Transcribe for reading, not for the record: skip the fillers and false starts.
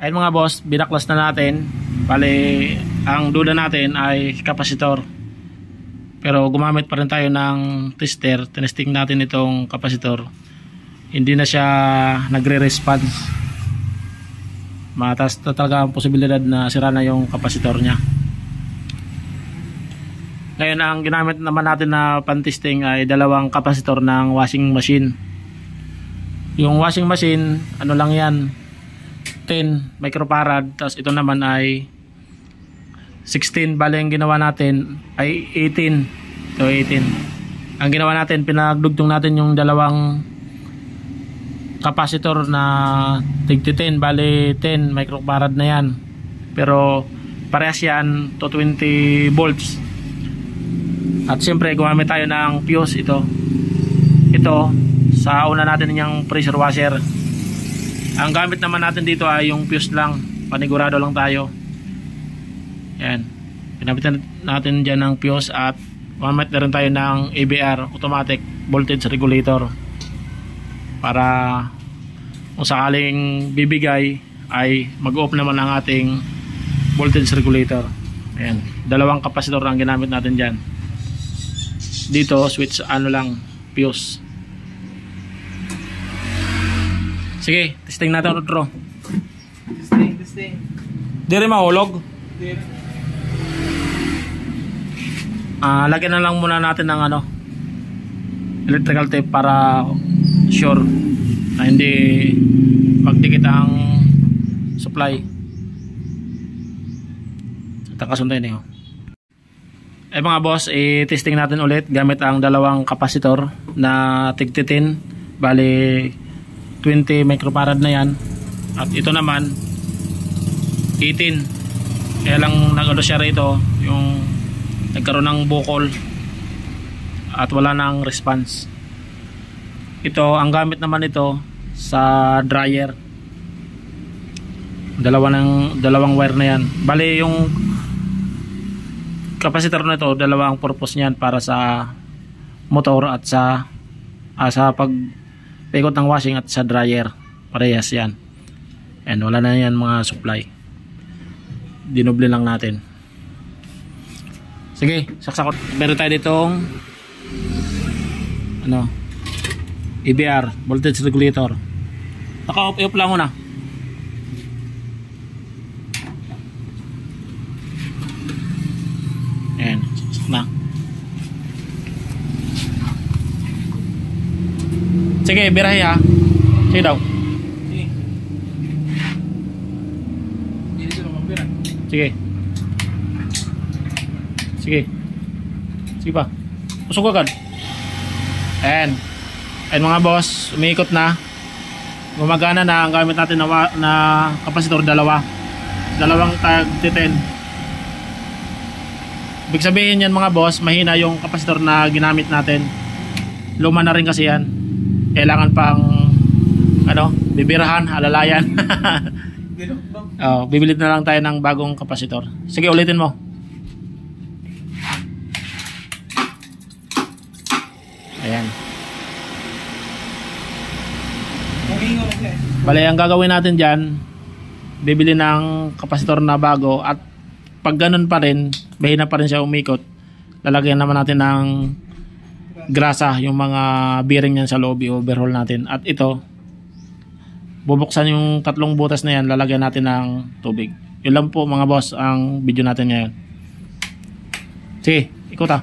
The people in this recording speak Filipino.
Ayun mga boss, binaklas na natin. Bali, ang duda natin ay kapasitor. Pero gumamit pa rin tayo ng tester. Tinesting natin itong kapasitor. Hindi na siya nagre-response. Mataas na talaga ang posibilidad na sira na yung kapasitor niya. Ngayon, ang ginamit naman natin na pan-testing ay dalawang kapasitor ng washing machine. Yung washing machine, ano lang yan, 10 microfarad. Tapos ito naman ay 16. Bali ang ginawa natin ay 18. Ito 18. Ang ginawa natin, pinagdugtong natin yung dalawang kapasitor na tig 10. Bali 10 microfarad na yan. Pero parehas yan to 20 volts. At siyempre gumamit tayo ng fuse. Ito sa una natin yung pressure washer. Ang gamit naman natin dito ay yung fuse lang. Panigurado lang tayo. Yan. Pinabitan natin dyan ng fuse. At gumamit na rin tayo ng ABR, automatic voltage regulator, para kung sakaling bibigay ay mag-off naman ang ating voltage regulator. Ayan. Dalawang kapasitor ang ginamit natin dyan. Dito switch ano lang, fuse. Sige, testing natin outro. Testing. Di rin mahulog. Lagyan na lang muna natin ng electrical tape para sure na hindi magdikit ang supply. Takasunday niyo. Mga boss, i-testing natin ulit gamit ang dalawang kapasitor na tig 10. Bali 20 microfarad na yan. At ito naman 18. Kaya lang nag-ano siya rito, yung nagkaroon ng bukol at wala nang response. Ito, ang gamit naman ito sa dryer. Dalawang wire na yan. Bali yung kapasitor na ito, dalawang purpose niyan, para sa motor at sa pag-ikot ng washing at sa dryer. Parehas yan. And wala na yan mga supply. Dinoble lang natin. Sige, saksakot. Meron tayo ditong EBR, voltage regulator. Naka-off lang muna. Ayan, na. Sige, birahe ha. Sige daw. Sige. Sige pa. Pusok agad. Ayan mga boss, umiikot na. Gumagana na ang gamit natin na kapasitor, dalawang tag 10. Ibig sabihin yan mga boss, mahina yung kapasitor na ginamit natin. Luma na rin kasi yan. Kailangan pang bibirahan, alalayan. Bibilit na lang tayo ng bagong kapasitor. Sige, ulitin mo. Ayan. Bale, ang gagawin natin dyan, bibili ng kapasitor na bago. At pag ganun pa rin, mahina pa rin siya umikot, lalagyan naman natin ng grasa, yung mga bearing yan sa loob, i-overhaul natin. At ito, bubuksan yung 3 butas na yan, lalagyan natin ng tubig. Yun lang po mga boss ang video natin ngayon. Sige, ikot ha.